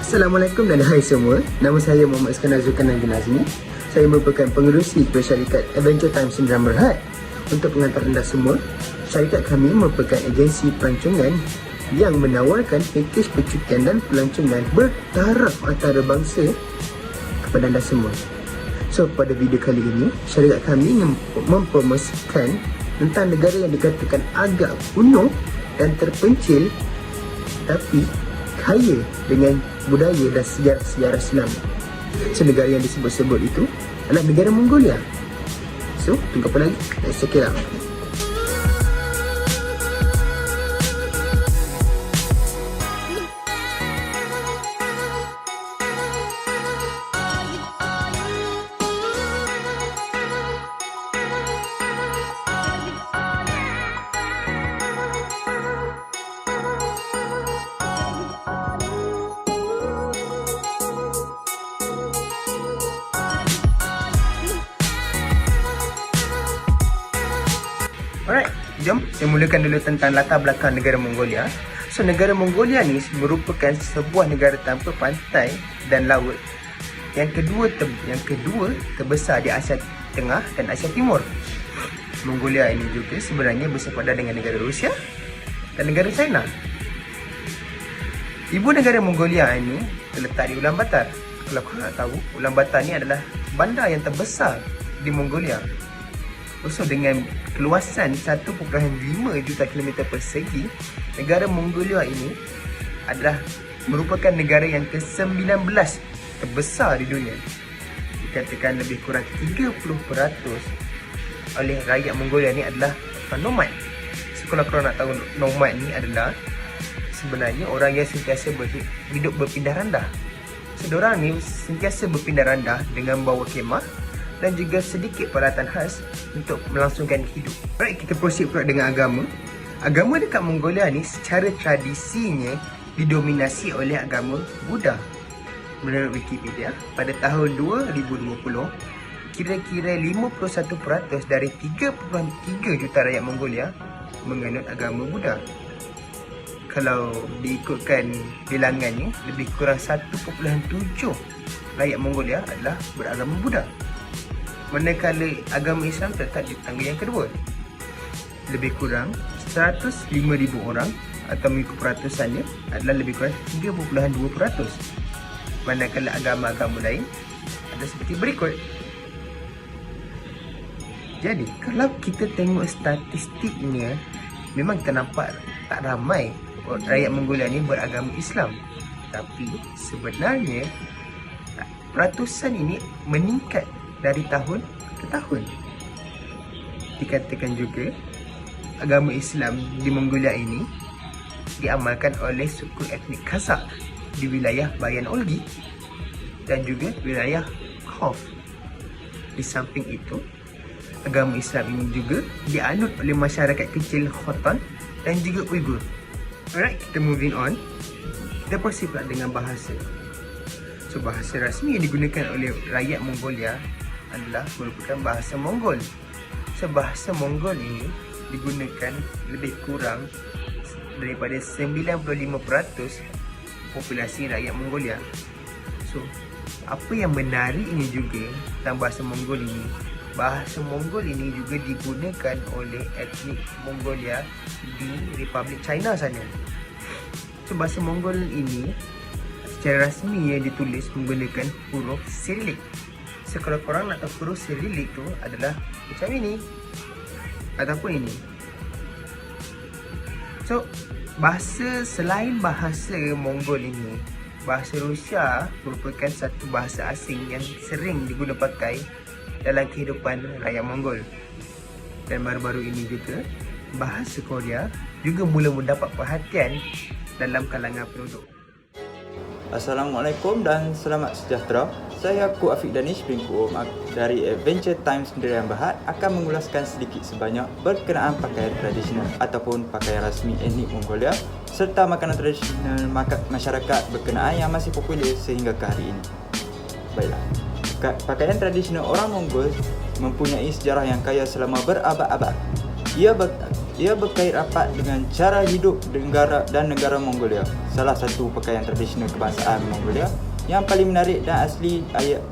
Assalamualaikum dan hai semua. Nama saya Muhammad Iskandar Zulkarnain bin Azmi. Saya merupakan pengerusi kepada syarikat Adventure Time Sdn Bhd. Untuk pengantar anda semua, syarikat kami merupakan agensi pelancongan yang menawarkan pakej percutian dan pelancongan bertaraf antarabangsa kepada anda semua. So, pada video kali ini, syarikat kami ingin mempromosikan tentang negara yang dikatakan agak kuno dan terpencil tapi kaya dengan budaya dan sejarah-sejarah Islam. So, negara yang disebut-sebut itu adalah negara Mongolia. So, tunggu apa lagi? Let's check it out. Alright, jom saya mulakan dulu tentang latar belakang negara Mongolia. So, negara Mongolia ni merupakan sebuah negara tanpa pantai dan laut. Yang kedua terbesar di Asia Tengah dan Asia Timur. Mongolia ini juga sebenarnya bersepadan dengan negara Rusia dan negara China. Ibu negara Mongolia ini terletak di Ulaanbaatar. Kalau korang nak tahu, Ulaanbaatar ni adalah bandar yang terbesar di Mongolia. So, dengan keluasan 1.5 juta kilometer persegi, negara Mongolia ini adalah merupakan negara yang ke-19 terbesar di dunia. Dikatakan lebih kurang 30% oleh rakyat Mongolia ni adalah nomad. So, kalau korang nak tahu, nomad ni adalah sebenarnya orang yang sentiasa hidup berpindah randah. So, diorang ni sentiasa berpindah randah dengan bawa kemah dan juga sedikit peralatan khas untuk melangsungkan hidup. Alright, kita proceed pula dengan agama. Agama dekat Mongolia ni secara tradisinya didominasi oleh agama Buddha. Menurut Wikipedia, pada tahun 2020, kira-kira 51% dari 3.3 juta rakyat Mongolia menganut agama Buddha. Kalau diikutkan bilangannya, lebih kurang 1.7 rakyat Mongolia adalah beragama Buddha. Manakala agama Islam terletak di tangga yang kedua. Lebih kurang 105,000 orang atau mengikut peratusannya adalah lebih kurang 3.2%. Manakala agama-agama lain ada seperti berikut. Jadi, kalau kita tengok statistiknya, memang kita nampak tak ramai rakyat Mongolia ni beragama Islam. Tapi sebenarnya peratusan ini meningkat dari tahun ke tahun. Dikatakan juga agama Islam di Mongolia ini diamalkan oleh suku etnik Kazakh di wilayah Bayan Olgi dan juga wilayah Khov. Di samping itu, agama Islam ini juga dianut oleh masyarakat kecil Khotan dan juga Uyghur. Alright, kita moving on. Kita proceed pula dengan bahasa. So, bahasa rasmi yang digunakan oleh rakyat Mongolia adalah merupakan bahasa Mongol. So, bahasa Mongol ini digunakan lebih kurang daripada 95% populasi rakyat Mongolia. So, apa yang menarik ini juga tentang bahasa Mongol ini, bahasa Mongol ini juga digunakan oleh etnik Mongolia di Republik China sana. So, bahasa Mongol ini secara rasmi yang ditulis menggunakan huruf Cyrillic. So, kalau korang nak tahu huruf Cyrillic tu adalah macam ini ataupun ini. So, selain bahasa Mongol ini, bahasa Rusia merupakan satu bahasa asing yang sering digunakan pakai dalam kehidupan rakyat Mongol. Dan baru-baru ini juga, bahasa Korea juga mula mendapat perhatian dalam kalangan penduduk. Assalamualaikum dan selamat sejahtera. Saya Aku Afiq Danish bin Kuom dari Adventure Time Sdn Bhd akan mengulaskan sedikit sebanyak berkenaan pakaian tradisional ataupun pakaian rasmi etnik Mongolia serta makanan tradisional masyarakat berkenaan yang masih popular sehingga ke hari ini. Baiklah, pakaian tradisional orang Mongol mempunyai sejarah yang kaya selama berabad-abad. Ia Ia berkait rapat dengan cara hidup negara Mongolia. Salah satu pakaian tradisional kebangsaan Mongolia yang paling menarik dan asli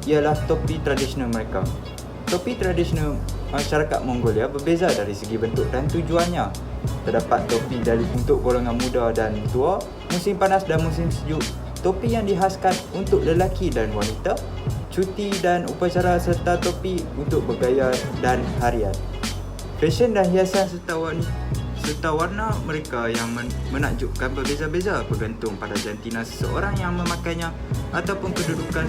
ialah topi tradisional mereka. Topi tradisional masyarakat Mongolia berbeza dari segi bentuk dan tujuannya. Terdapat topi untuk golongan muda dan tua, musim panas dan musim sejuk, topi yang dihaskan untuk lelaki dan wanita, cuti dan upacara, serta topi untuk bergaya dan harian. Fashion dan hiasan serta warna mereka yang menakjubkan berbeza-beza bergantung pada jantina seseorang yang memakainya ataupun kedudukan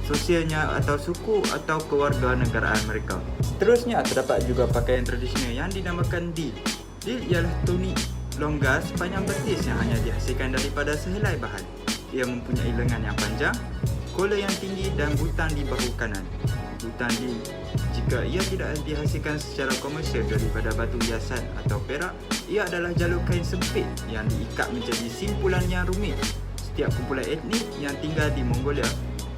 sosialnya atau suku atau kewarganegaraan mereka. Seterusnya, terdapat juga pakaian tradisional yang dinamakan dil. Dil ialah tunik longgar sepanjang betis yang hanya dihasilkan daripada sehelai bahan. Ia mempunyai lengan yang panjang, kola yang tinggi dan butang di bahu kanan. Butang dil, jika ia tidak dihasilkan secara komersial daripada batu hiasan atau perak, ia adalah jalur kain sempit yang diikat menjadi simpulan yang rumit. Setiap kumpulan etnik yang tinggal di Mongolia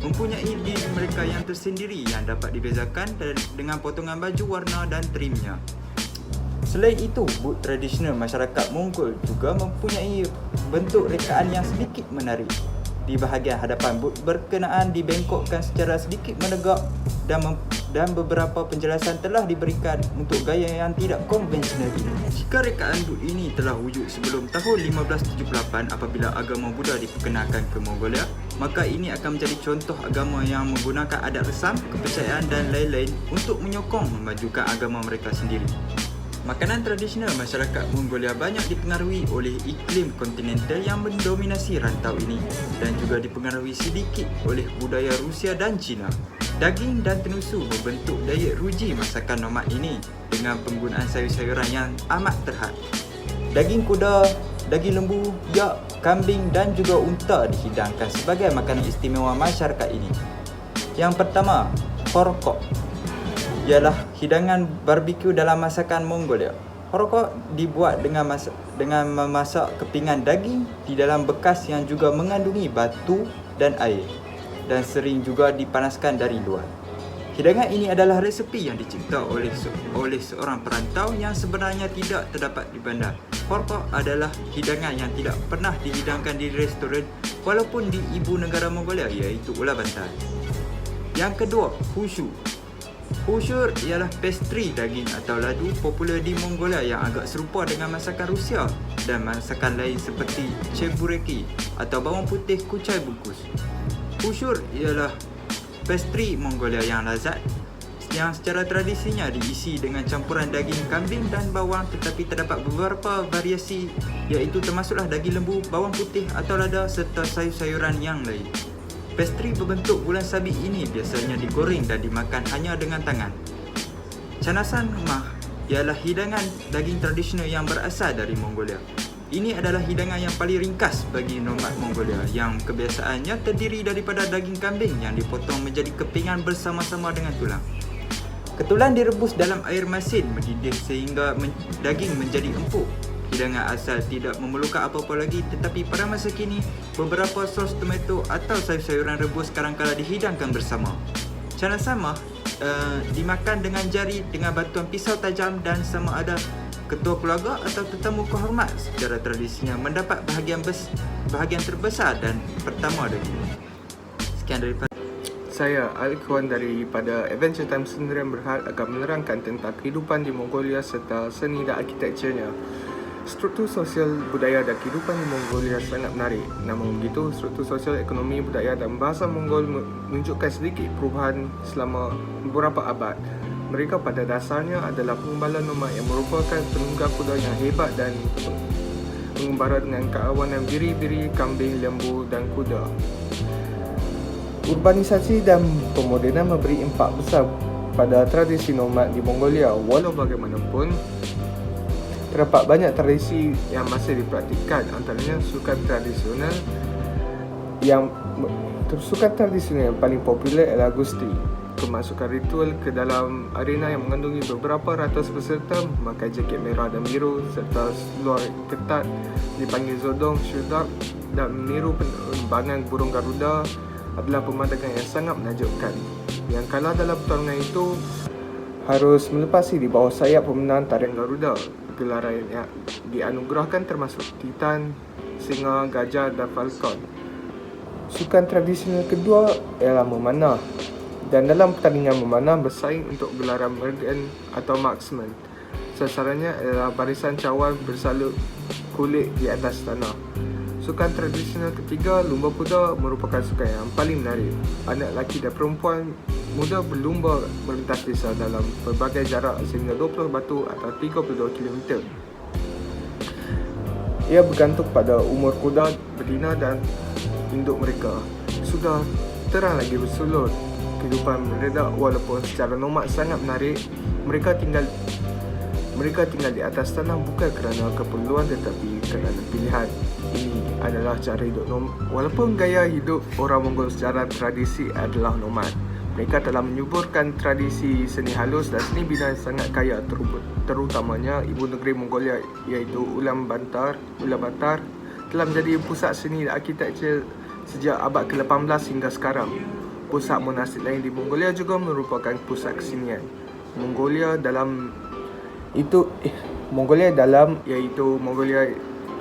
mempunyai dil mereka yang tersendiri yang dapat dibezakan dengan potongan baju, warna dan trimnya. Selain itu, but tradisional masyarakat Mongol juga mempunyai bentuk rekaan yang sedikit menarik. Di bahagian hadapan, but berkenaan dibengkokkan secara sedikit menegak dan beberapa penjelasan telah diberikan untuk gaya yang tidak konvensional ini. Jika rekaan but ini telah wujud sebelum tahun 1578 apabila agama Buddha diperkenalkan ke Mongolia, maka ini akan menjadi contoh agama yang menggunakan adat resam, kepercayaan dan lain-lain untuk menyokong memajukan agama mereka sendiri. Makanan tradisional masyarakat Mongolia banyak dipengaruhi oleh iklim kontinental yang mendominasi rantau ini dan juga dipengaruhi sedikit oleh budaya Rusia dan China. Daging dan tenusu membentuk diet ruji masakan nomad ini dengan penggunaan sayur-sayuran yang amat terhad. Daging kuda, daging lembu, yak, kambing dan juga unta dihidangkan sebagai makanan istimewa masyarakat ini. Yang pertama, horokok ialah hidangan barbeque dalam masakan Mongolia. Horokok dibuat dengan memasak kepingan daging di dalam bekas yang juga mengandungi batu dan air dan sering juga dipanaskan dari luar. Hidangan ini adalah resepi yang dicipta oleh seorang perantau yang sebenarnya tidak terdapat di bandar. Horokok adalah hidangan yang tidak pernah dihidangkan di restoran walaupun di ibu negara Mongolia, iaitu Ulaanbaatar. Yang kedua, hushu. Hushu ialah pastry daging atau ladu popular di Mongolia yang agak serupa dengan masakan Rusia dan masakan lain seperti chebureki atau bawang putih kucai bungkus. Hushu ialah pastry Mongolia yang lazat yang secara tradisinya diisi dengan campuran daging kambing dan bawang, tetapi terdapat beberapa variasi iaitu termasuklah daging lembu, bawang putih atau lada serta sayur-sayuran yang lain. Pastry berbentuk bulan sabit ini biasanya digoreng dan dimakan hanya dengan tangan. Canasan mah ialah hidangan daging tradisional yang berasal dari Mongolia. Ini adalah hidangan yang paling ringkas bagi nomad Mongolia yang kebiasaannya terdiri daripada daging kambing yang dipotong menjadi kepingan bersama-sama dengan tulang. Ketulang direbus dalam air masin mendidih sehingga daging menjadi empuk. Hidangan asal tidak memerlukan apa-apa lagi, tetapi pada masa kini beberapa sos tomato atau sayur-sayuran rebus kadang-kala dihidangkan bersama. Canasamah dimakan dengan jari dengan bantuan pisau tajam dan sama ada ketua keluarga atau tetamu kehormat secara tradisinya mendapat bahagian terbesar dan pertama daging. Sekian daripada Saya, Al-Ikhwan daripada Adventure Time Sendirian Berhad akan menerangkan tentang kehidupan di Mongolia serta seni dan arkitekturnya. Struktur sosial, budaya dan kehidupan di Mongolia sangat menarik. Namun begitu, struktur sosial, ekonomi, budaya dan bahasa Mongol menunjukkan sedikit perubahan selama beberapa abad. Mereka pada dasarnya adalah pengembala nomad yang merupakan penunggang kuda yang hebat dan mengembara dengan keawanan biri-biri, kambing, lembu dan kuda. Urbanisasi dan pemodenan memberi impak besar pada tradisi nomad di Mongolia. Walau bagaimanapun, terdapat banyak tradisi yang masih dipraktikkan, antaranya sukan tradisional yang paling popular adalah Gusti. Kemasukan ritual ke dalam arena yang mengandungi beberapa ratus peserta memakai jaket merah dan biru serta seluar ketat dipanggil Zodong Shudak dan meniru penerbangan burung Garuda adalah pemandangan yang sangat menakjubkan. Yang kalah dalam pertarungan itu harus melepasi di bawah sayap pemenang tarian Garuda. gelaran yang dianugerahkan termasuk Titan, Singa, Gajah dan Falcon. Sukan tradisional kedua ialah memanah, dan dalam pertandingan memanah bersaing untuk gelaran Mergen atau Marksman. Sasarannya ialah barisan cawan bersalut kulit di atas tanah. Sukan tradisional ketiga, lumba kuda, merupakan sukan yang paling menarik. Anak lelaki dan perempuan muda berlumba melintas desa dalam pelbagai jarak sehingga 20 batu atau 32 km. Ia bergantung pada umur kuda, betina dan induk mereka. Sudah terang lagi bersulut kehidupan mereka, walaupun secara nomad sangat menarik. Mereka tinggal di atas tanah bukan kerana keperluan tetapi kerana pilihan. Ini adalah cara hidup walaupun gaya hidup orang Mongol secara tradisi adalah nomad. Mereka telah menyuburkan tradisi seni halus dan seni bina yang sangat kaya, terutamanya ibu negeri Mongolia iaitu Ulaanbaatar telah menjadi pusat seni dan arkitektur sejak abad ke-18 hingga sekarang. Pusat monastik lain di Mongolia juga merupakan pusat kesenian. Mongolia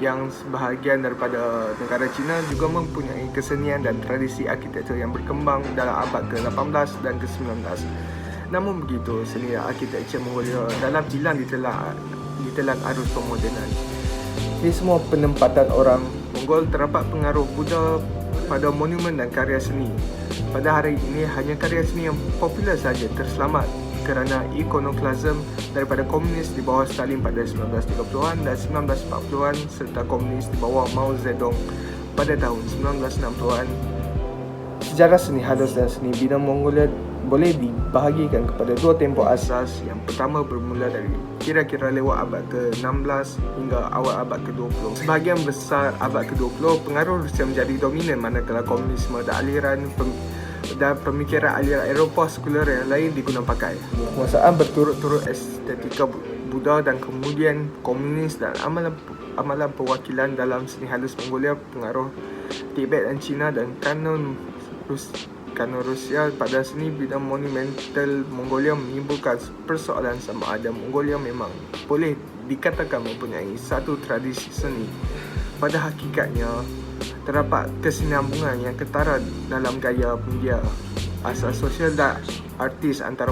yang sebahagian daripada negara China juga mempunyai kesenian dan tradisi arkitektur yang berkembang dalam abad ke-18 dan ke-19. Namun begitu, seni dan arkitektur Mongolia dalam hilang ditelan arus pemodenan. Di semua penempatan orang Mongol terdapat pengaruh Buddha pada monumen dan karya seni. Pada hari ini, hanya karya seni yang popular sahaja terselamat kerana ikonoklasm daripada komunis di bawah Stalin pada 1930-an dan 1940-an serta komunis di bawah Mao Zedong pada tahun 1960-an. Sejarah seni halus dan seni bina Mongolia boleh dibahagikan kepada dua tempoh asas. Yang pertama bermula dari kira-kira lewat abad ke-16 hingga awal abad ke-20. Sebahagian besar abad ke-20, pengaruh Rusia menjadi dominan, manakala komunisme dan pemikiran aliran Eropah sekuler yang lain digunakan pakai. Penguasaan berturut-turut estetika Buddha dan kemudian komunis dan amalan perwakilan dalam seni halus Mongolia, pengaruh Tibet dan China dan kanon Rusia pada seni bidang monumental Mongolia menimbulkan persoalan sama ada Mongolia memang boleh dikatakan mempunyai satu tradisi seni. Pada hakikatnya, terdapat kesinambungan yang ketara dalam gaya media, asal sosial dan artis antara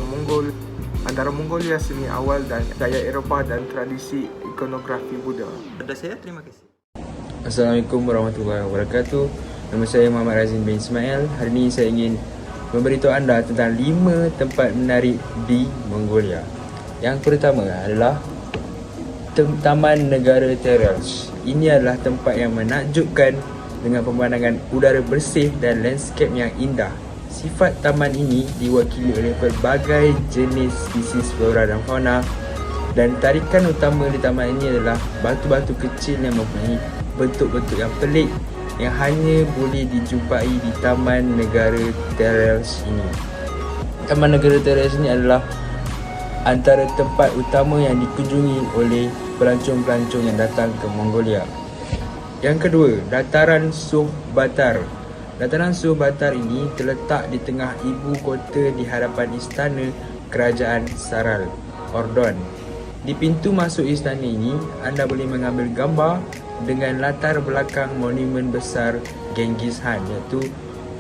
Mongolia seni awal dan gaya Eropah dan tradisi ikonografi Buddha. Pada saya, terima kasih. Assalamualaikum warahmatullahi wabarakatuh. Nama saya Muhammad Razin bin Ismail. Hari ini saya ingin memberitahu anda tentang 5 tempat menarik di Mongolia. Yang pertama adalah Taman Negara Terels. Ini adalah tempat yang menakjubkan dengan pemandangan udara bersih dan landscape yang indah. Sifat taman ini diwakili oleh pelbagai jenis spesies flora dan fauna, dan tarikan utama di taman ini adalah batu-batu kecil yang mempunyai bentuk-bentuk yang pelik yang hanya boleh dijumpai di Taman Negara Terels ini. Taman Negara Terels ini adalah antara tempat utama yang dikunjungi oleh pelancong-pelancong yang datang ke Mongolia. Yang kedua, Dataran Suh Batar. Dataran Suh Batar ini terletak di tengah ibu kota di hadapan istana kerajaan Saral, Ordon. Di pintu masuk istana ini, anda boleh mengambil gambar dengan latar belakang monumen besar Genghis Khan, iaitu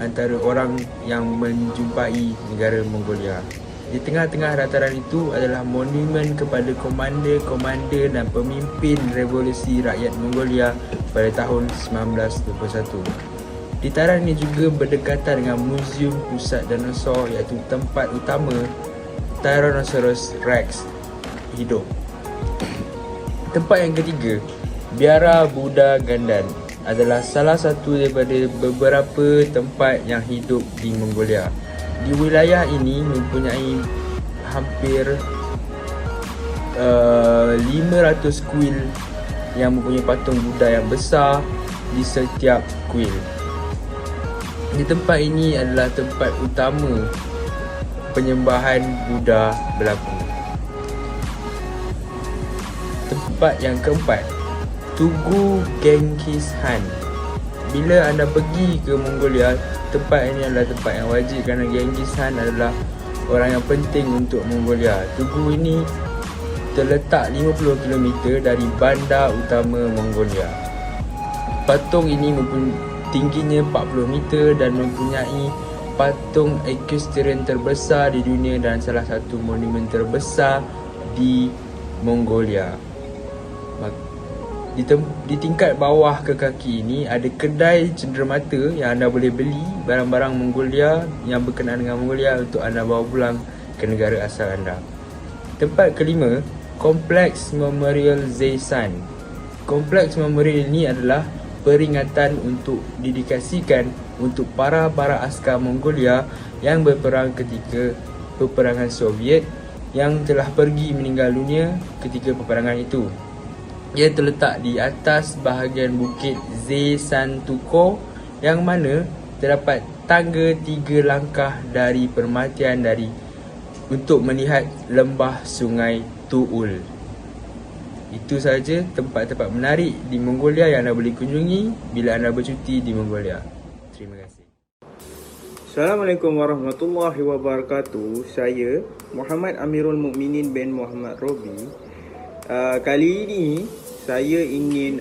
antara orang yang menjumpai negara Mongolia. Di tengah-tengah dataran itu adalah monumen kepada komander-komander dan pemimpin revolusi rakyat Mongolia pada tahun 1921. Dataran ini juga berdekatan dengan Muzium Pusat Dinosaur, iaitu tempat utama Tyrannosaurus Rex hidup. Tempat yang ketiga, Biara Buddha Gandan, adalah salah satu daripada beberapa tempat yang hidup di Mongolia. Di wilayah ini mempunyai hampir 500 kuil yang mempunyai patung Buddha yang besar di setiap kuil. Di tempat ini adalah tempat utama penyembahan Buddha berlaku. Tempat yang keempat, Tugu Genghis Khan. Bila anda pergi ke Mongolia, tempat ini adalah tempat yang wajib kerana Genghis Khan adalah orang yang penting untuk Mongolia. Tugu ini terletak 50 km dari bandar utama Mongolia. Patung ini tingginya 40 meter dan mempunyai patung equestrian terbesar di dunia dan salah satu monumen terbesar di Mongolia. Di tingkat bawah ke kaki ini ada kedai cenderamata yang anda boleh beli barang-barang Mongolia yang berkenaan dengan Mongolia untuk anda bawa pulang ke negara asal anda. Tempat kelima, Kompleks Memorial Zeisan. Kompleks Memorial ini adalah peringatan untuk didedikasikan untuk para askar Mongolia yang berperang ketika peperangan Soviet yang telah pergi meninggal dunia ketika peperangan itu. Ia terletak di atas bahagian bukit Zeisantuko yang mana terdapat tangga 3 langkah dari permatian untuk melihat lembah sungai Tuul. Itu sahaja tempat-tempat menarik di Mongolia yang anda boleh kunjungi bila anda bercuti di Mongolia. Terima kasih. Assalamualaikum warahmatullahi wabarakatuh. Saya Muhammad Amirul Mukminin bin Muhammad Robi. Kali ini saya ingin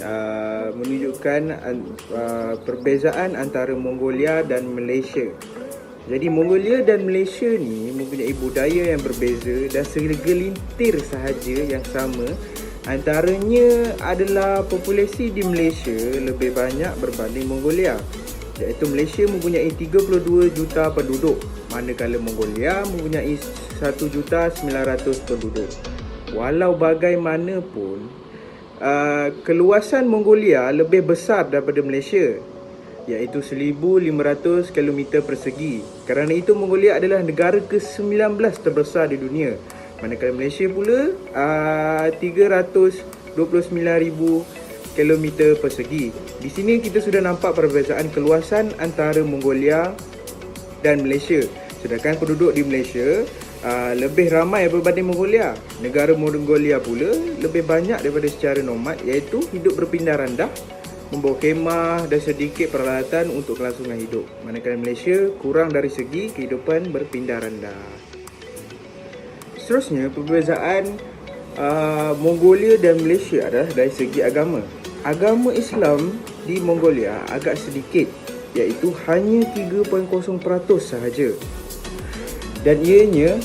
menunjukkan perbezaan antara Mongolia dan Malaysia. Jadi Mongolia dan Malaysia ni mempunyai budaya yang berbeza dan segelintir sahaja yang sama. Antaranya adalah populasi di Malaysia lebih banyak berbanding Mongolia, iaitu Malaysia mempunyai 32 juta penduduk, manakala Mongolia mempunyai 1.900.000 penduduk. Walau bagaimanapun, keluasan Mongolia lebih besar daripada Malaysia, iaitu 1,500 km persegi. Kerana itu Mongolia adalah negara ke-19 terbesar di dunia, manakala Malaysia pula 329,000 km persegi. Di sini kita sudah nampak perbezaan keluasan antara Mongolia dan Malaysia. Sedangkan penduduk di Malaysia lebih ramai berbanding Mongolia. Negara Mongolia pula lebih banyak daripada secara nomad, iaitu hidup berpindah randah, membawa kemah dan sedikit peralatan untuk kelangsungan hidup. Manakala Malaysia kurang dari segi kehidupan berpindah randah. Seterusnya, perbezaan Mongolia dan Malaysia adalah dari segi agama. Agama Islam di Mongolia agak sedikit, iaitu hanya 3.0% sahaja. Dan ianya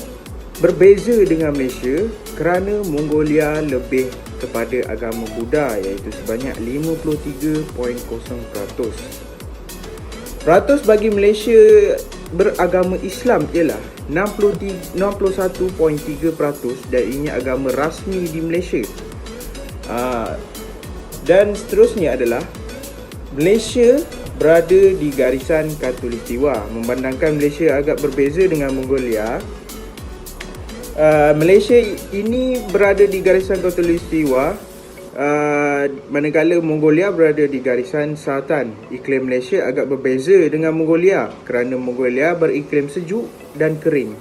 berbeza dengan Malaysia kerana Mongolia lebih kepada agama Buddha, iaitu sebanyak 53.0%. Peratus bagi Malaysia beragama Islam ialah 61.3% dan ini agama rasmi di Malaysia. Dan seterusnya adalah Malaysia berada di garisan Khatulistiwa. Memandangkan Malaysia agak berbeza dengan Mongolia, Malaysia ini berada di garisan Khatulistiwa, manakala Mongolia berada di garisan Selatan. Iklim Malaysia agak berbeza dengan Mongolia kerana Mongolia beriklim sejuk dan kering.